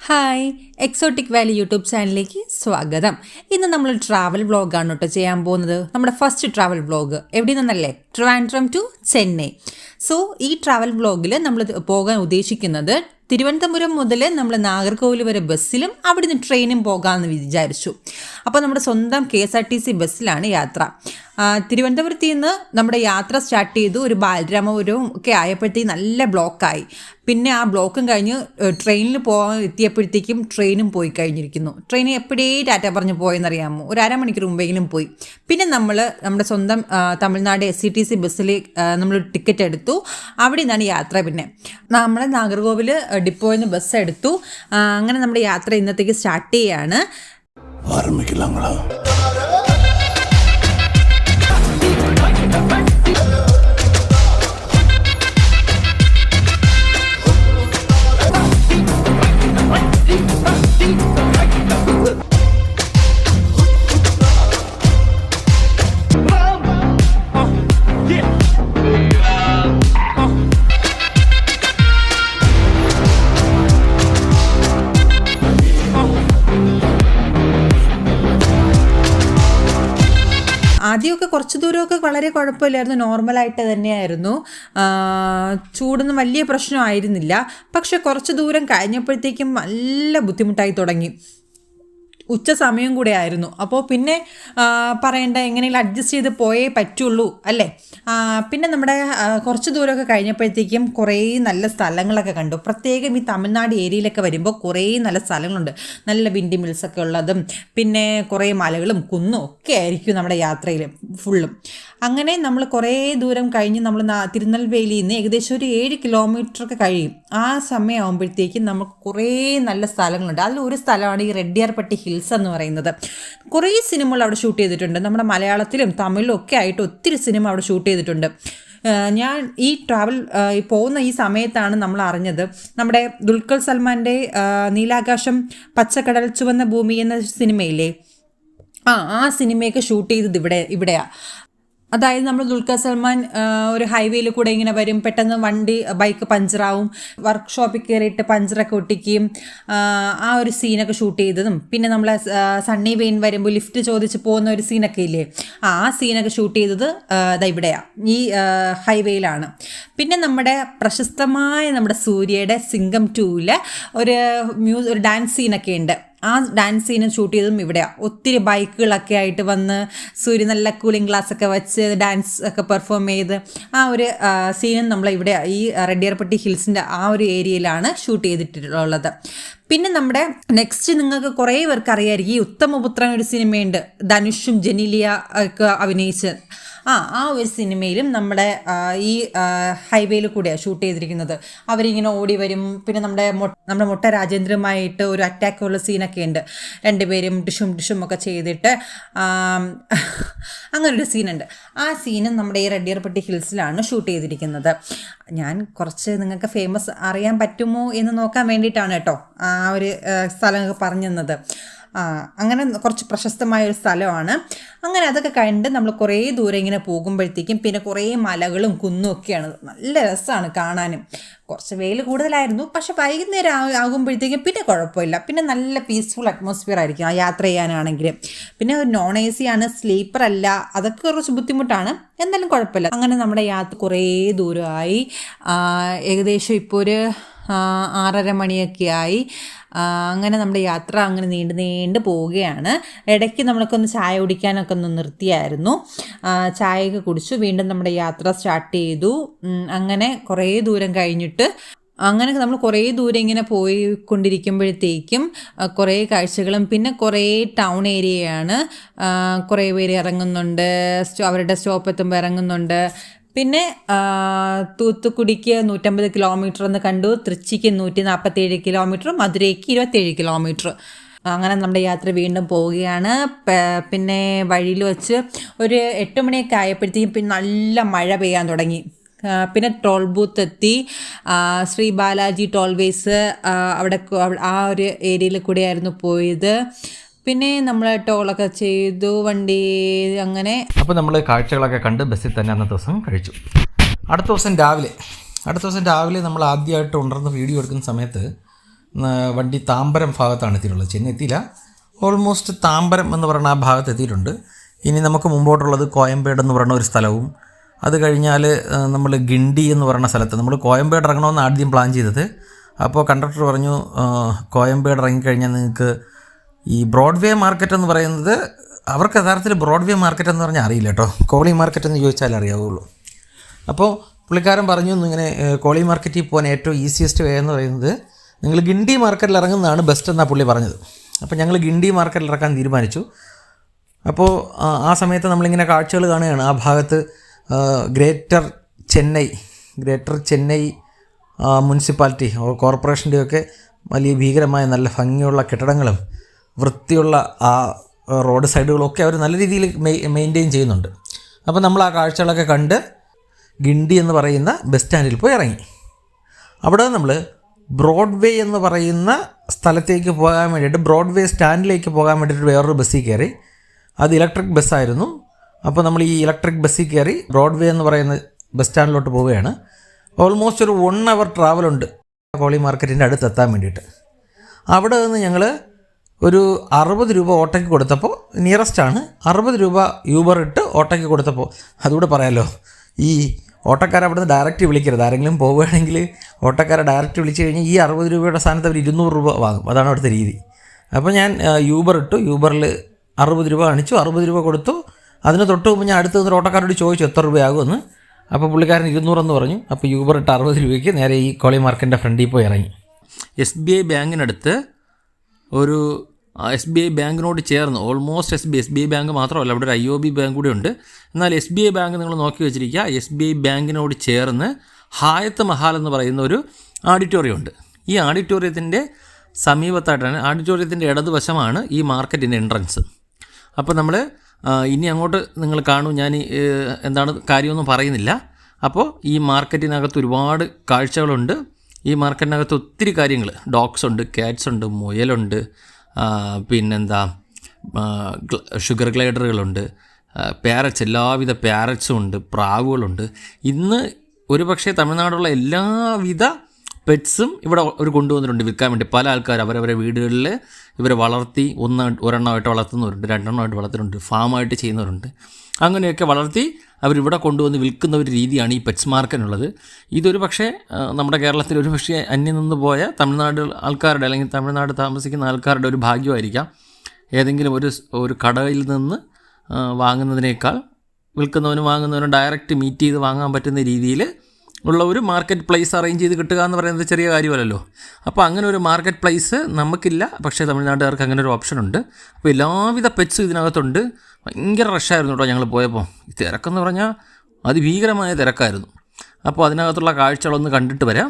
Hi exotic Valley YouTube ചാനലിലേക്ക് സ്വാഗതം. ഇന്ന് നമ്മൾ ട്രാവൽ വ്ളോഗാണ് കേട്ടോ ചെയ്യാൻ പോകുന്നത്. നമ്മുടെ ഫസ്റ്റ് ട്രാവൽ വ്ളോഗ് എവിടെ നിന്നല്ലേ? ട്രിവാൻഡ്രം ടു ചെന്നൈ. സോ ഈ ട്രാവൽ വ്ളോഗിൽ നമ്മൾ പോകാൻ ഉദ്ദേശിക്കുന്നത് തിരുവനന്തപുരം മുതൽ നമ്മൾ നാഗർകോവിൽ വരെ ബസ്സിലും അവിടെ നിന്ന് ട്രെയിനും പോകാമെന്ന് വിചാരിച്ചു. അപ്പോൾ നമ്മുടെ സ്വന്തം KSRTC ബസ്സിലാണ് യാത്ര. തിരുവനന്തപുരത്ത് നിന്ന് നമ്മുടെ യാത്ര സ്റ്റാർട്ട് ചെയ്തു. ഒരു ബാലരാമപുരവും ഒക്കെ ആയപ്പോഴത്തേക്കും നല്ല ബ്ലോക്കായി. പിന്നെ ആ ബ്ലോക്കും കഴിഞ്ഞ് ട്രെയിനിൽ പോകാൻ എത്തിയപ്പോഴത്തേക്കും ട്രെയിനും പോയി കഴിഞ്ഞിരിക്കുന്നു. ട്രെയിൻ എപ്പോഴേ ടാറ്റ പറഞ്ഞ് പോയെന്നറിയാമോ? ഒരു അരമണിക്കൂർ മുമ്പെങ്കിലും പോയി. പിന്നെ നമ്മുടെ സ്വന്തം തമിഴ്നാട് SCTC ബസ്സിൽ നമ്മൾ ടിക്കറ്റ് എടുത്തു. അവിടെ നിന്നാണ് യാത്ര. പിന്നെ നമ്മൾ നാഗർകോവിൽ ഡിപ്പോയിൽ നിന്ന് ബസ് എടുത്തു. അങ്ങനെ നമ്മുടെ യാത്ര ഇന്നത്തേക്ക് സ്റ്റാർട്ട് ചെയ്യാണ്. ആരംഭിക്കലാങ്ങളാ. ആദ്യമൊക്കെ കുറച്ച് ദൂരമൊക്കെ വളരെ കുഴപ്പമില്ലായിരുന്നു, നോർമലായിട്ട് തന്നെയായിരുന്നു. ചൂടൊന്നും വലിയ പ്രശ്നമായിരുന്നില്ല. പക്ഷെ കുറച്ച് ദൂരം കഴിഞ്ഞപ്പോഴത്തേക്കും നല്ല ബുദ്ധിമുട്ടായി തുടങ്ങി. ഉച്ച സമയം കൂടെ ആയിരുന്നു. അപ്പോൾ പിന്നെ പറയേണ്ട, എങ്ങനെയെങ്കിലും അഡ്ജസ്റ്റ് ചെയ്ത് പോയേ പറ്റുള്ളൂ അല്ലേ. പിന്നെ നമ്മുടെ കുറച്ച് ദൂരമൊക്കെ കഴിഞ്ഞപ്പോഴത്തേക്കും കുറേ നല്ല സ്ഥലങ്ങളൊക്കെ കണ്ടു. പ്രത്യേകം ഈ തമിഴ്നാട് ഏരിയയിലൊക്കെ വരുമ്പോൾ കുറേ നല്ല സ്ഥലങ്ങളുണ്ട്. നല്ല വിൻഡി മിൽസൊക്കെ ഉള്ളതും പിന്നെ കുറേ മലകളും കുന്നും ഒക്കെ ആയിരിക്കും നമ്മുടെ യാത്രയിൽ ഫുള്ളും. അങ്ങനെ നമ്മൾ കുറേ ദൂരം കഴിഞ്ഞ് നമ്മൾ തിരുനെൽവേലിയിൽ നിന്ന് ഏകദേശം ഒരു 7 കിലോമീറ്ററൊക്കെ കഴിയും. ആ സമയമാകുമ്പോഴത്തേക്കും നമുക്ക് കുറേ നല്ല സ്ഥലങ്ങളുണ്ട്. അതിലൊരു സ്ഥലമാണ് ഈ റെഡ്ഡിയാർപട്ടി ഹിൽസ് എന്ന് പറയുന്നത്. കുറേ സിനിമകൾ അവിടെ ഷൂട്ട് ചെയ്തിട്ടുണ്ട്. നമ്മുടെ മലയാളത്തിലും തമിഴിലും ഒക്കെ ആയിട്ട് ഒത്തിരി സിനിമ അവിടെ ഷൂട്ട് ചെയ്തിട്ടുണ്ട്. ഞാൻ ഈ ട്രാവൽ പോകുന്ന ഈ സമയത്താണ് നമ്മൾ അറിഞ്ഞത്, നമ്മുടെ ദുൽഖർ സൽമാൻ്റെ നീലാകാശം പച്ചക്കടൽ ചുവന്ന ഭൂമി എന്ന സിനിമയില്ലേ, ആ സിനിമയൊക്കെ ഷൂട്ട് ചെയ്തത് ഇവിടെയാണ്. അതായത് നമ്മൾ ദുൽഖർ സൽമാൻ ഒരു ഹൈവേയിൽ കൂടെ ഇങ്ങനെ വരും, പെട്ടെന്ന് ബൈക്ക് പഞ്ചറാവും, വർക്ക്ഷോപ്പിൽ കയറിയിട്ട് പഞ്ചറൊക്കെ ഒട്ടിക്കുകയും ആ ഒരു സീനൊക്കെ ഷൂട്ട് ചെയ്തതും, പിന്നെ നമ്മൾ സണ്ണി വെയിൻ വരുമ്പോൾ ലിഫ്റ്റ് ചോദിച്ച് പോകുന്ന ഒരു സീനൊക്കെ ഇല്ലേ, ആ സീനൊക്കെ ഷൂട്ട് ചെയ്തത് ഇവിടെയാണ്, ഈ ഹൈവേയിലാണ്. പിന്നെ നമ്മുടെ പ്രശസ്തമായ നമ്മുടെ സൂര്യയുടെ സിംഗം 2-ൽ ഒരു ഡാൻസ് സീനൊക്കെ ഉണ്ട്. ആ ഡാൻസ് സീനും ഷൂട്ട് ചെയ്തതും ഇവിടെയാണ്. ഒത്തിരി ബൈക്കുകളൊക്കെ ആയിട്ട് വന്ന് സൂര്യ നല്ല കൂളിംഗ് ഗ്ലാസ് ഒക്കെ വെച്ച് ഡാൻസ് ഒക്കെ പെർഫോം ചെയ്ത് ആ ഒരു സീനും നമ്മളിവിടെ ഈ റെഡ്ഡിയാർപട്ടി ഹിൽസിൻ്റെ ആ ഒരു ഏരിയയിലാണ് ഷൂട്ട് ചെയ്തിട്ടുള്ളത്. പിന്നെ നമ്മുടെ നെക്സ്റ്റ് നിങ്ങൾക്ക് കുറേ പേർക്ക് അറിയാമായിരിക്കും, ഈ ഉത്തമപുത്രൻ ഒരു സിനിമയുണ്ട്, ധനുഷും ജെനീലിയ ഒക്കെ അഭിനയിച്ച്. ആ ഒരു സിനിമയിലും നമ്മുടെ ഈ ഹൈവേയിൽ കൂടെയാണ് ഷൂട്ട് ചെയ്തിരിക്കുന്നത്. അവരിങ്ങനെ ഓടി വരും. പിന്നെ നമ്മുടെ മൊട്ട രാജേന്ദ്രമായിട്ട് ഒരു അറ്റാക്കുള്ള സീനൊക്കെ ഉണ്ട്. രണ്ടുപേരും ഡിഷും ഒക്കെ ചെയ്തിട്ട് അങ്ങനൊരു സീനുണ്ട്. ആ സീനും നമ്മുടെ ഈ റെഡ്ഡിയാർപട്ടി ഹിൽസിലാണ് ഷൂട്ട് ചെയ്തിരിക്കുന്നത്. ഞാൻ കുറച്ച് നിങ്ങൾക്ക് ഫേമസ് അറിയാൻ പറ്റുമോ എന്ന് നോക്കാൻ വേണ്ടിയിട്ടാണ് കേട്ടോ ആ ഒരു സ്ഥലമൊക്കെ പറഞ്ഞു തന്നത്. അങ്ങനെ കുറച്ച് പ്രശസ്തമായൊരു സ്ഥലമാണ്. അങ്ങനെ അതൊക്കെ കണ്ട് നമ്മൾ കുറേ ദൂരം ഇങ്ങനെ പോകുമ്പോഴത്തേക്കും പിന്നെ കുറേ മലകളും കുന്നും ഒക്കെയാണ്. നല്ല രസമാണ് കാണാനും. കുറച്ച് വെയിൽ കൂടുതലായിരുന്നു, പക്ഷെ വൈകുന്നേരം ആകുമ്പോഴത്തേക്കും പിന്നെ കുഴപ്പമില്ല. പിന്നെ നല്ല പീസ്ഫുൾ അറ്റ്മോസ്ഫിയർ ആയിരിക്കും ആ യാത്ര ചെയ്യാനാണെങ്കിൽ. പിന്നെ ഒരു നോൺ AC ആണ്, സ്ലീപ്പർ അല്ല. അതൊക്കെ കുറച്ച് ബുദ്ധിമുട്ടാണ്, എന്നാലും കുഴപ്പമില്ല. അങ്ങനെ നമ്മുടെ യാത്ര കുറേ ദൂരമായി. ഏകദേശം ഇപ്പോൾ ഒരു 6:30 മണിയൊക്കെ ആയി. അങ്ങനെ നമ്മുടെ യാത്ര അങ്ങനെ നീണ്ട് പോവുകയാണ്. ഇടയ്ക്ക് നമ്മൾക്കൊന്ന് ചായ കുടിക്കാനൊക്കെ ഒന്ന് നിർത്തിയായിരുന്നു. ചായയൊക്കെ കുടിച്ചു. വീണ്ടും നമ്മുടെ യാത്ര സ്റ്റാർട്ട് ചെയ്തു. അങ്ങനെ കുറേ ദൂരം കഴിഞ്ഞിട്ട് അങ്ങനെ നമ്മൾ കുറേ ദൂരം ഇങ്ങനെ പോയിക്കൊണ്ടിരിക്കുമ്പോഴത്തേക്കും കുറേ കാഴ്ചകളും പിന്നെ കുറേ ടൗൺ ഏരിയയാണ്. കുറേ പേര് ഇറങ്ങുന്നുണ്ട്, അവരുടെ സ്റ്റോപ്പ് എത്തുമ്പോൾ ഇറങ്ങുന്നുണ്ട്. പിന്നെ തൂത്തുക്കുടിക്ക് 150 കിലോമീറ്റർ എന്ന് കണ്ടു, തൃച്ചിക്ക് 147 കിലോമീറ്റർ, മധുരയ്ക്ക് 27 കിലോമീറ്റർ. അങ്ങനെ നമ്മുടെ യാത്ര വീണ്ടും പോവുകയാണ്. പിന്നെ വഴിയിൽ വെച്ച് ഒരു 8 മണിയൊക്കെ ആയപ്പോഴത്തേക്കും പിന്നെ നല്ല മഴ പെയ്യാൻ തുടങ്ങി. പിന്നെ ടോൾ ബൂത്ത് എത്തി. ശ്രീ ബാലാജി ടോൾവേസ് അവിടെ ആ ഒരു ഏരിയയിൽ കൂടെയായിരുന്നു പോയത്. പിന്നെ നമ്മൾ ടോളൊക്കെ ചെയ്തു, വണ്ടി അങ്ങനെ. അപ്പോൾ നമ്മൾ കാഴ്ചകളൊക്കെ കണ്ട് ബസ്സിൽ തന്നെ അന്നത്തെ ദിവസം കഴിച്ചു. അടുത്ത ദിവസം രാവിലെ നമ്മൾ ആദ്യമായിട്ട് ഉണർന്ന് വീഡിയോ എടുക്കുന്ന സമയത്ത് വണ്ടി താമ്പരം ഭാഗത്താണ് എത്തിയിട്ടുള്ളത്. ചെന്നൈ എത്തിയില്ല, ഓൾമോസ്റ്റ് താമ്പരം എന്ന് പറയുന്ന ആ ഭാഗത്ത് എത്തിയിട്ടുണ്ട്. ഇനി നമുക്ക് മുമ്പോട്ടുള്ളത് കോയമ്പേട് എന്ന് പറയുന്ന ഒരു സ്ഥലവും, അത് കഴിഞ്ഞാൽ നമ്മൾ ഗിണ്ടി എന്ന് പറയുന്ന സ്ഥലത്ത് നമ്മൾ കോയമ്പേട് ഇറങ്ങണമെന്ന് ആദ്യം പ്ലാൻ ചെയ്തത്. അപ്പോൾ കണ്ടക്ടർ പറഞ്ഞു കോയമ്പേട് ഇറങ്ങിക്കഴിഞ്ഞാൽ നിങ്ങൾക്ക് ഈ ബ്രോഡ്വേ മാർക്കറ്റ് എന്ന് പറയുന്നത്, അവർക്ക് യഥാർത്ഥത്തിൽ ബ്രോഡ്വേ മാർക്കറ്റ് എന്ന് പറഞ്ഞാൽ അറിയില്ല കേട്ടോ, കോളി മാർക്കറ്റ് എന്ന് ചോദിച്ചാൽ അറിയാവുള്ളൂ. അപ്പോൾ പുള്ളിക്കാരൻ പറഞ്ഞു ഇങ്ങനെ കോളി മാർക്കറ്റിൽ പോകാൻ ഏറ്റവും ഈസിയസ്റ്റ് വേ എന്ന് പറയുന്നത് നിങ്ങൾ ഗിണ്ടി മാർക്കറ്റിൽ ഇറങ്ങുന്നതാണ് ബെസ്റ്റ് എന്നാണ് പുള്ളി പറഞ്ഞത്. അപ്പോൾ ഞങ്ങൾ ഗിണ്ടി മാർക്കറ്റിൽ ഇറക്കാൻ തീരുമാനിച്ചു. അപ്പോൾ ആ സമയത്ത് നമ്മളിങ്ങനെ കാഴ്ചകൾ കാണുകയാണ്. ആ ഭാഗത്ത് ഗ്രേറ്റർ ചെന്നൈ മുനിസിപ്പാലിറ്റി കോർപ്പറേഷൻ്റെയൊക്കെ വലിയ ഭീകരമായ നല്ല ഭംഗിയുള്ള കെട്ടിടങ്ങളും വൃത്തിയുള്ള ആ റോഡ് സൈഡുകളൊക്കെ അവർ നല്ല രീതിയിൽ മെയിൻറ്റെയിൻ ചെയ്യുന്നുണ്ട്. അപ്പോൾ നമ്മൾ ആ കാഴ്ചകളൊക്കെ കണ്ട് ഗിണ്ടി എന്ന് പറയുന്ന ബസ് സ്റ്റാൻഡിൽ പോയി ഇറങ്ങി. അവിടെ നമ്മൾ ബ്രോഡ്വേ എന്ന് പറയുന്ന സ്ഥലത്തേക്ക് പോകാൻ വേണ്ടിയിട്ട്, ബ്രോഡ്വേ സ്റ്റാൻഡിലേക്ക് പോകാൻ വേണ്ടിയിട്ട് വേറൊരു ബസ്സിൽ കയറി. അത് ഇലക്ട്രിക് ബസ്സായിരുന്നു. അപ്പോൾ നമ്മൾ ഈ ഇലക്ട്രിക് ബസ്സിൽ കയറി ബ്രോഡ്വേ എന്ന് പറയുന്ന ബസ് സ്റ്റാൻഡിലോട്ട് പോവുകയാണ്. ഓൾമോസ്റ്റ് ഒരു 1 hour ട്രാവലുണ്ട് കോളി മാർക്കറ്റിൻ്റെ അടുത്ത് എത്താൻ വേണ്ടിയിട്ട്. അവിടെ നിന്ന് ഞങ്ങൾ ഒരു 60 രൂപ ഓട്ടോയ്ക്ക് കൊടുത്തപ്പോൾ, നിയറസ്റ്റാണ്, 60 രൂപ യൂബർ ഇട്ട് ഓട്ടോയ്ക്ക് കൊടുത്തപ്പോൾ, അതുകൂടെ പറയാമല്ലോ, ഈ ഓട്ടോക്കാരെ അവിടെ നിന്ന് ഡയറക്റ്റ് വിളിക്കരുത്. ആരെങ്കിലും പോവുകയാണെങ്കിൽ ഓട്ടോക്കാരെ ഡയറക്റ്റ് വിളിച്ച് കഴിഞ്ഞാൽ ഈ 60 രൂപയുടെ സ്ഥാനത്ത് അവർ 200 രൂപ വാങ്ങും. അതാണ് അവിടുത്തെ രീതി. അപ്പോൾ ഞാൻ യൂബർ ഇട്ടു, യൂബറിൽ 60 രൂപ കാണിച്ചു, 60 രൂപ കൊടുത്തു. അതിന് തൊട്ട് മുമ്പ് ഞാൻ അടുത്ത് നിന്ന് ഓട്ടോക്കാരോട് ചോദിച്ചു എത്ര രൂപയാകുമെന്ന്. അപ്പോൾ പുള്ളിക്കാരൻ 200 എന്ന് പറഞ്ഞു. അപ്പോൾ യൂബർ ഇട്ട് 60 രൂപയ്ക്ക് നേരെ ഈ കോളി മാർക്കറ്റിൻ്റെ ഫ്രണ്ടിൽ പോയി ഇറങ്ങി. SBI ബാങ്കിനടുത്ത് ഒരു SBI ബാങ്കിനോട് ചേർന്ന്, ഓൾമോസ്റ്റ് SBI ബാങ്ക് മാത്രമല്ല, അവിടെ ഒരു IOB ബാങ്ക് കൂടെ ഉണ്ട്. എന്നാൽ SBI ബാങ്ക് നിങ്ങൾ നോക്കി വെച്ചിരിക്കുക. SBI ബാങ്കിനോട് ചേർന്ന് ഹായത്ത് മഹാൽ എന്ന് പറയുന്ന ഒരു ഓഡിറ്റോറിയം ഉണ്ട്. ഈ ഓഡിറ്റോറിയത്തിൻ്റെ സമീപത്തായിട്ടാണ്, ഓഡിറ്റോറിയത്തിൻ്റെ ഇടതുവശമാണ് ഈ മാർക്കറ്റിൻ്റെ എൻട്രൻസ്. അപ്പോൾ നമ്മൾ ഇനി അങ്ങോട്ട് നിങ്ങൾ കാണും, ഞാൻ എന്താണ് കാര്യമൊന്നും പറയുന്നില്ല. അപ്പോൾ ഈ മാർക്കറ്റിനകത്ത് ഒരുപാട് കാഴ്ചകളുണ്ട്. ഈ മാർക്കറ്റിനകത്ത് ഒത്തിരി കാര്യങ്ങൾ, ഡോഗ്സ് ഉണ്ട്, ക്യാറ്റ്സ് ഉണ്ട്, മുയലുണ്ട്, പിന്നെന്താ ഷുഗർ ഗ്ലൈഡറുകളുണ്ട്, പാരറ്റ്സ്, എല്ലാവിധ പാരറ്റ്സും ഉണ്ട്, പ്രാവുകളുണ്ട്. ഇന്ന് ഒരു പക്ഷേ തമിഴ്നാടുള്ള എല്ലാവിധ പെറ്റ്സും ഇവിടെ ഒരു കൊണ്ടുവന്നിട്ടുണ്ട് വിൽക്കാൻ വേണ്ടി. പല ആൾക്കാർ അവരവരെ വീടുകളിൽ ഇവരെ വളർത്തി ഒരെണ്ണമായിട്ട് വളർത്തുന്നവരുണ്ട്, 2 എണ്ണമായിട്ട് വളർത്തുന്നുണ്ട്, ഫാമായിട്ട് ചെയ്യുന്നവരുണ്ട്. അങ്ങനെയൊക്കെ വളർത്തി അവരിവിടെ കൊണ്ടുവന്ന് വിൽക്കുന്ന ഒരു രീതിയാണ് ഈ പെറ്റ്സ് മാർക്കറ്റിനുള്ളത്. ഇതൊരു പക്ഷേ നമ്മുടെ കേരളത്തിൽ ഒരു പക്ഷേ അന്യം നിന്ന് പോയ തമിഴ്നാട് ആൾക്കാരുടെ, അല്ലെങ്കിൽ തമിഴ്നാട് താമസിക്കുന്ന ആൾക്കാരുടെ ഒരു ഭാഗ്യമായിരിക്കാം. ഏതെങ്കിലും ഒരു കടയിൽ നിന്ന് വാങ്ങുന്നതിനേക്കാൾ വിൽക്കുന്നവനും വാങ്ങുന്നവനും ഡയറക്റ്റ് മീറ്റ് ചെയ്ത് വാങ്ങാൻ പറ്റുന്ന രീതിയിൽ ഉള്ള ഒരു മാർക്കറ്റ് പ്ലേസ് അറേഞ്ച് ചെയ്ത് കിട്ടുക എന്ന് പറയുന്നത് ചെറിയ കാര്യമല്ലല്ലോ. അപ്പോൾ അങ്ങനെ ഒരു മാർക്കറ്റ് പ്ലേസ് നമുക്കില്ല, പക്ഷേ തമിഴ്നാട്ടുകാർക്ക് അങ്ങനെ ഒരു ഓപ്ഷൻ ഉണ്ട്. അപ്പോൾ എല്ലാവിധ പെറ്റ്സും ഇതിനകത്തുണ്ട്. ഭയങ്കര റഷായിരുന്നു കേട്ടോ ഞങ്ങൾ പോയപ്പോൾ. ഈ തിരക്കെന്ന് പറഞ്ഞാൽ അതിഭീകരമായ തിരക്കായിരുന്നു. അപ്പോൾ അതിനകത്തുള്ള കാഴ്ചകളൊന്ന് കണ്ടിട്ട് വരാം.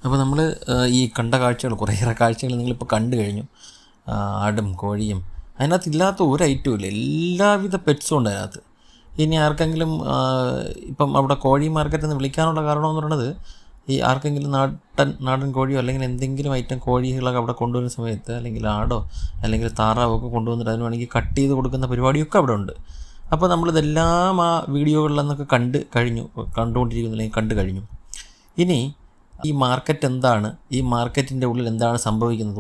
അപ്പോൾ നമ്മൾ ഈ കണ്ട കാഴ്ചകൾ, കുറേയേറെ കാഴ്ചകൾ നിങ്ങളിപ്പോൾ കണ്ടു കഴിഞ്ഞു. ആടും കോഴിയും അതിനകത്ത് ഇല്ലാത്ത ഒരു ഐറ്റവും ഇല്ല, എല്ലാവിധ പെറ്റ്സും ഉണ്ട് അതിനകത്ത്. ഇനി ആർക്കെങ്കിലും ഇപ്പം അവിടെ കോഴി മാർക്കറ്റ് എന്ന് വിളിക്കാനുള്ള കാരണമെന്ന് പറയുന്നത്, ഈ ആർക്കെങ്കിലും നാടൻ കോഴിയോ അല്ലെങ്കിൽ എന്തെങ്കിലും ഐറ്റം കോഴികളൊക്കെ അവിടെ കൊണ്ടുവരുന്ന സമയത്ത്, അല്ലെങ്കിൽ ആടോ അല്ലെങ്കിൽ താറാവോ ഒക്കെ കൊണ്ടുവന്നിട്ട് അതിന് വേണമെങ്കിൽ കട്ട് ചെയ്ത് കൊടുക്കുന്ന പരിപാടിയൊക്കെ അവിടെ ഉണ്ട്. അപ്പോൾ നമ്മളിതെല്ലാം ആ വീഡിയോകളിൽ നിന്നൊക്കെ കണ്ടുകൊണ്ടിരിക്കുന്നു അല്ലെങ്കിൽ കണ്ടു കഴിഞ്ഞു. ഇനി ഈ മാർക്കറ്റ് എന്താണ്, ഈ മാർക്കറ്റിൻ്റെ ഉള്ളിൽ എന്താണ് സംഭവിക്കുന്നത്,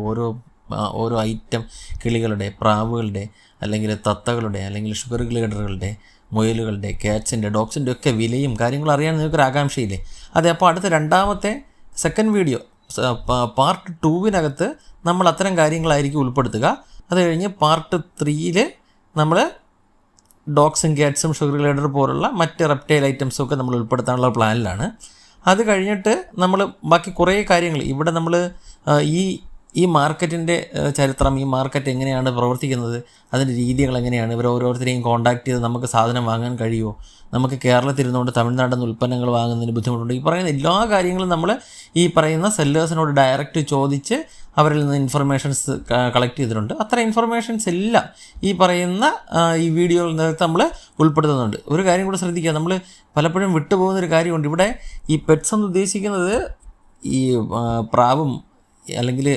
ഓരോ ഐറ്റം കിളികളുടെ, പ്രാവുകളുടെ, അല്ലെങ്കിൽ തത്തകളുടെ, അല്ലെങ്കിൽ ഷുഗർ ഗ്ലേഡറുകളുടെ, മുയലുകളുടെ, ക്യാറ്റ്സിൻ്റെ, ഡോഗ്സിൻ്റെ ഒക്കെ വിലയും കാര്യങ്ങളും അറിയാൻ നിങ്ങൾക്കൊരു ആകാംക്ഷയില്ലേ? അതെ. അപ്പോൾ അടുത്ത രണ്ടാമത്തെ സെക്കൻഡ് വീഡിയോ പാർട്ട് 2 നമ്മൾ അത്തരം കാര്യങ്ങളായിരിക്കും ഉൾപ്പെടുത്തുക. അത് കഴിഞ്ഞ് പാർട്ട് 3 നമ്മൾ ഡോഗ്സും ക്യാറ്റ്സും ഷുഗർ ഗ്ലേഡർ പോലുള്ള മറ്റ് റെപ്റ്റൈൽ ഐറ്റംസും ഒക്കെ നമ്മൾ ഉൾപ്പെടുത്താനുള്ള പ്ലാനിലാണ്. അത് കഴിഞ്ഞിട്ട് നമ്മൾ ബാക്കി കുറേ കാര്യങ്ങൾ ഇവിടെ നമ്മൾ ഈ മാർക്കറ്റിൻ്റെ ചരിത്രം, ഈ മാർക്കറ്റ് എങ്ങനെയാണ് പ്രവർത്തിക്കുന്നത്, അതിൻ്റെ രീതികൾ എങ്ങനെയാണ്, ഇവർ ഓരോരുത്തരെയും കോൺടാക്ട് ചെയ്ത് നമുക്ക് സാധനം വാങ്ങാൻ കഴിയുമോ, നമുക്ക് കേരളത്തിരുന്നുകൊണ്ട് തമിഴ്നാട്ടിൽ നിന്ന് ഉൽപ്പന്നങ്ങൾ വാങ്ങുന്നതിന് ബുദ്ധിമുട്ടുണ്ട്, ഈ പറയുന്ന എല്ലാ കാര്യങ്ങളും നമ്മൾ ഈ പറയുന്ന സെല്ലേഴ്സിനോട് ഡയറക്റ്റ് ചോദിച്ച് അവരിൽ നിന്ന് ഇൻഫർമേഷൻസ് കളക്ട് ചെയ്തിട്ടുണ്ട്. അത്ര ഇൻഫർമേഷൻസ് എല്ലാം ഈ പറയുന്ന ഈ വീഡിയോയിൽ നമ്മൾ ഉൾപ്പെടുത്തുന്നുണ്ട്. ഒരു കാര്യം കൂടെ ശ്രദ്ധിക്കുക, നമ്മൾ പലപ്പോഴും വിട്ടുപോകുന്നൊരു കാര്യമുണ്ട്. ഇവിടെ ഈ പെറ്റ്സ് എന്ന് ഉദ്ദേശിക്കുന്നത് ഈ പ്രാവും അല്ലെങ്കിൽ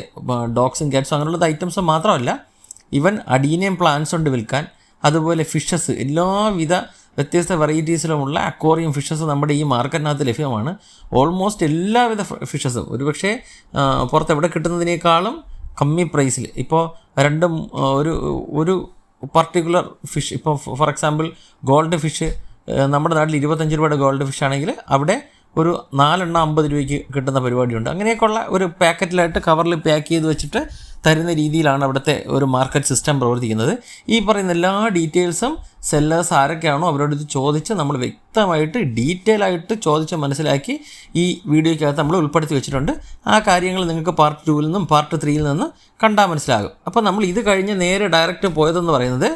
ഡോഗ്സും ക്യാറ്റ്സും അങ്ങനെയുള്ള ഐറ്റംസ് മാത്രമല്ല, ഈവൻ അഡീനിയം പ്ലാന്റ്സ് ഉണ്ട് വിൽക്കാൻ, അതുപോലെ ഫിഷസ്, എല്ലാവിധ വ്യത്യസ്ത വെറൈറ്റീസിലുമുള്ള അക്വേറിയം ഫിഷസ് നമ്മുടെ ഈ മാർക്കറ്റിനകത്ത് ലഭ്യമാണ്. ഓൾമോസ്റ്റ് എല്ലാവിധ ഫിഷസും ഒരുപക്ഷെ പുറത്തെവിടെ കിട്ടുന്നതിനേക്കാളും കമ്മി പ്രൈസിൽ. ഇപ്പോൾ ഒരു പർട്ടിക്കുലർ ഫിഷ്, ഇപ്പോൾ ഫോർ എക്സാമ്പിൾ ഗോൾഡ് ഫിഷ് നമ്മുടെ നാട്ടിൽ 25 രൂപയുടെ ഗോൾഡ് ഫിഷ് ആണെങ്കിൽ അവിടെ ഒരു 4 എണ്ണം 50 രൂപയ്ക്ക് കിട്ടുന്ന പരിപാടിയുണ്ട്. അങ്ങനെയൊക്കെയുള്ള ഒരു പാക്കറ്റിലായിട്ട് കവറിൽ പാക്ക് ചെയ്ത് വെച്ചിട്ട് തരുന്ന രീതിയിലാണ് അവിടുത്തെ ഒരു മാർക്കറ്റ് സിസ്റ്റം പ്രവർത്തിക്കുന്നത്. ഈ പറയുന്ന എല്ലാ ഡീറ്റെയിൽസും സെല്ലേഴ്സ് ആരൊക്കെയാണോ അവരോട് ചോദിച്ച് നമ്മൾ വ്യക്തമായിട്ട് ഡീറ്റെയിൽ ആയിട്ട് ചോദിച്ച് മനസ്സിലാക്കി ഈ വീഡിയോയ്ക്കകത്ത് നമ്മൾ ഉൾപ്പെടുത്തി വെച്ചിട്ടുണ്ട്. ആ കാര്യങ്ങൾ നിങ്ങൾക്ക് പാർട്ട് 2 നിന്നും പാർട്ട് 3 നിന്നും കണ്ടാൽ മനസ്സിലാകും. അപ്പോൾ നമ്മൾ ഇത് കഴിഞ്ഞ് നേരെ ഡയറക്റ്റ് പോയതെന്ന് പറയുന്നത്,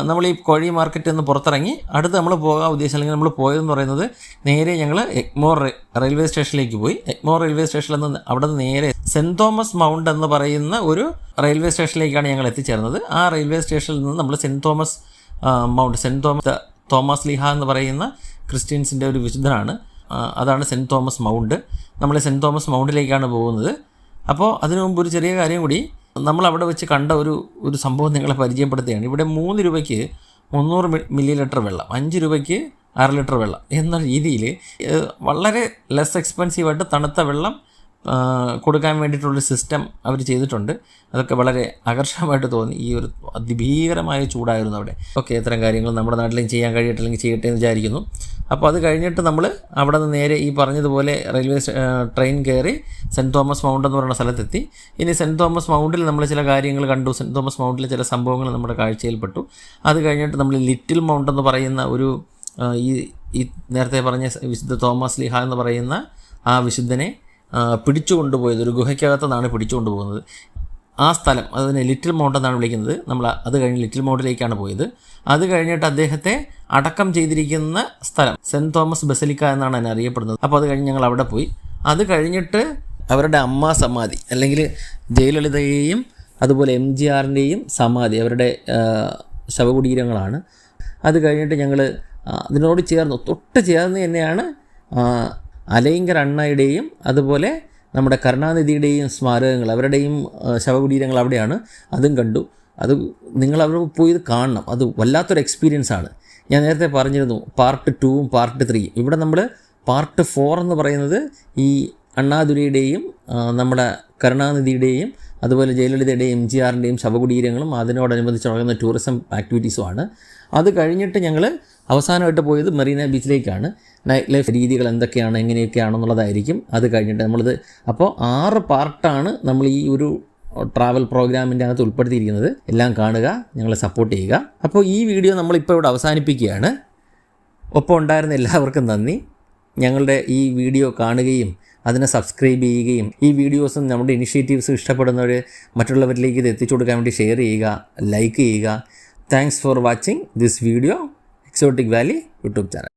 നമ്മൾ ഈ കോഴി മാർക്കറ്റിൽ നിന്ന് പുറത്തിറങ്ങി അടുത്ത് നമ്മൾ പോകാൻ ഉദ്ദേശിച്ച, അല്ലെങ്കിൽ നമ്മൾ പോയതെന്ന് പറയുന്നത് നേരെ ഞങ്ങൾ എഗ്മോർ റെയിൽവേ സ്റ്റേഷനിലേക്ക് പോയി. എഗ്മോർ റെയിൽവേ സ്റ്റേഷനിൽ നിന്ന് അവിടെ നിന്ന് നേരെ സെൻറ്റ് തോമസ് മൗണ്ട് എന്ന് പറയുന്ന ഒരു റെയിൽവേ സ്റ്റേഷനിലേക്കാണ് ഞങ്ങൾ എത്തിച്ചേർന്നത്. ആ റെയിൽവേ സ്റ്റേഷനിൽ നിന്ന് നമ്മൾ സെൻറ്റ് തോമസ് മൗണ്ട്, തോമസ് ലീഹ എന്ന് പറയുന്ന ക്രിസ്ത്യൻസിൻ്റെ ഒരു വിശുദ്ധനാണ്, അതാണ് സെൻറ്റ് തോമസ് മൗണ്ട്. നമ്മൾ സെൻറ്റ് തോമസ് മൗണ്ടിലേക്കാണ് പോകുന്നത്. അപ്പോൾ അതിനു മുമ്പ് ഒരു ചെറിയ കാര്യം കൂടി, നമ്മളവിടെ വെച്ച് കണ്ട ഒരു സംഭവം നിങ്ങളെ പരിചയപ്പെടുത്തുകയാണ്. ഇവിടെ 3 രൂപയ്ക്ക് 300 മില്ലി ലിറ്റർ വെള്ളം, 5 രൂപയ്ക്ക് 1/2 ലിറ്റർ വെള്ളം എന്ന രീതിയിൽ വളരെ ലെസ് എക്സ്പെൻസീവായിട്ട് തണുത്ത വെള്ളം കൊടുക്കാൻ വേണ്ടിയിട്ടുള്ളൊരു സിസ്റ്റം അവർ ചെയ്തിട്ടുണ്ട്. അതൊക്കെ വളരെ ആകർഷകമായിട്ട് തോന്നി. ഈ ഒരു അതിഭീകരമായ ചൂടായിരുന്നു അവിടെ. ഓക്കെ, ഇത്തരം കാര്യങ്ങൾ നമ്മുടെ നാട്ടിലും ചെയ്യാൻ കഴിയട്ടില്ലെങ്കിൽ ചെയ്യട്ടെ എന്ന് വിചാരിക്കുന്നു. അപ്പോൾ അത് കഴിഞ്ഞിട്ട് നമ്മൾ അവിടെ നിന്ന് നേരെ ഈ പറഞ്ഞതുപോലെ ട്രെയിൻ കയറി സെൻറ്റ് തോമസ് മൗണ്ട് എന്ന് പറയുന്ന സ്ഥലത്തെത്തി. ഇനി സെൻറ്റ് തോമസ് മൗണ്ടിൽ നമ്മൾ ചില കാര്യങ്ങൾ കണ്ടു. സെൻറ്റ് തോമസ് മൗണ്ടിൽ ചില സംഭവങ്ങൾ നമ്മുടെ കാഴ്ചയിൽപ്പെട്ടു. അത് കഴിഞ്ഞിട്ട് നമ്മൾ ലിറ്റിൽ മൗണ്ട് എന്ന് പറയുന്ന ഒരു ഈ നേരത്തെ പറഞ്ഞ വിശുദ്ധ തോമസ് ലീഹ എന്ന് പറയുന്ന ആ വിശുദ്ധനെ പിടിച്ചു കൊണ്ടുപോയത്, ഒരു ഗുഹയ്ക്കകത്തു നിന്നാണ് പിടിച്ചു കൊണ്ടുപോകുന്നത്. ആ സ്ഥലം അതിനെ ലിറ്റിൽ മൗണ്ട് എന്നാണ് വിളിക്കുന്നത്. നമ്മൾ അത് കഴിഞ്ഞ് ലിറ്റിൽ മൗണ്ടിലേക്കാണ് പോയത്. അത് കഴിഞ്ഞിട്ട് അദ്ദേഹത്തെ അടക്കം ചെയ്തിരിക്കുന്ന സ്ഥലം സെൻറ്റ് തോമസ് ബസലിക്ക എന്നാണ് അതിനെ അറിയപ്പെടുന്നത്. അപ്പോൾ അത് കഴിഞ്ഞ് ഞങ്ങൾ അവിടെ പോയി. അത് കഴിഞ്ഞിട്ട് അവരുടെ അമ്മ സമാധി, അല്ലെങ്കിൽ ജയലളിതയെയും അതുപോലെ MGRൻ്റെയും സമാധി, അവരുടെ ശവകുടീരങ്ങളാണ്. അത് കഴിഞ്ഞിട്ട് ഞങ്ങൾ അതിനോട് തൊട്ട് ചേർന്ന് തന്നെയാണ് അലൈങ്കർ അണ്ണയുടെയും അതുപോലെ നമ്മുടെ കരുണാനിധിയുടെയും സ്മാരകങ്ങൾ, അവരുടെയും ശവകുടീരങ്ങൾ അവിടെയാണ്. അതും കണ്ടു. അത് നിങ്ങൾ അവിടെ പോയി ഇത് കാണണം. അത് വല്ലാത്തൊരു എക്സ്പീരിയൻസാണ്. ഞാൻ നേരത്തെ പറഞ്ഞിരുന്നു പാർട്ട് 2ഉം പാർട്ട് 3. ഇവിടെ നമ്മൾ പാർട്ട് 4 എന്ന് പറയുന്നത് ഈ അണ്ണാദുരൈയുടെയും നമ്മുടെ കരുണാനിധിയുടെയും അതുപോലെ ജയലളിതയുടെയും MGRൻ്റെയും ശവകുടീരങ്ങളും അതിനോടനുബന്ധിച്ച് നടക്കുന്ന ടൂറിസം ആക്ടിവിറ്റീസുമാണ്. അത് കഴിഞ്ഞിട്ട് ഞങ്ങൾ അവസാനമായിട്ട് പോയത് മെറീന ബീച്ചിലേക്കാണ്. നൈറ്റ് ലൈഫ് രീതികൾ എന്തൊക്കെയാണ് എങ്ങനെയൊക്കെയാണെന്നുള്ളതായിരിക്കും അത് കഴിഞ്ഞിട്ട് നമ്മളിത്. അപ്പോൾ 6 പാർട്ടാണ് നമ്മൾ ഈ ഒരു ട്രാവൽ പ്രോഗ്രാമിൻ്റെ അകത്ത് ഉൾപ്പെടുത്തിയിരിക്കുന്നത്. എല്ലാം കാണുക, ഞങ്ങളെ സപ്പോർട്ട് ചെയ്യുക. അപ്പോൾ ഈ വീഡിയോ നമ്മളിപ്പോൾ ഇവിടെ അവസാനിപ്പിക്കുകയാണ്. ഒപ്പം ഉണ്ടായിരുന്ന എല്ലാവർക്കും നന്ദി. ഞങ്ങളുടെ ഈ വീഡിയോ കാണുകയും അതിനെ സബ്സ്ക്രൈബ് ചെയ്യുകയും ഈ വീഡിയോസും നമ്മുടെ ഇനിഷ്യേറ്റീവ്സും ഇഷ്ടപ്പെടുന്നവർ മറ്റുള്ളവരിലേക്ക് ഇത് എത്തിച്ചു കൊടുക്കാൻ വേണ്ടി ഷെയർ ചെയ്യുക, ലൈക്ക് ചെയ്യുക. Thanks for watching this video, exotic Valley YouTube channel.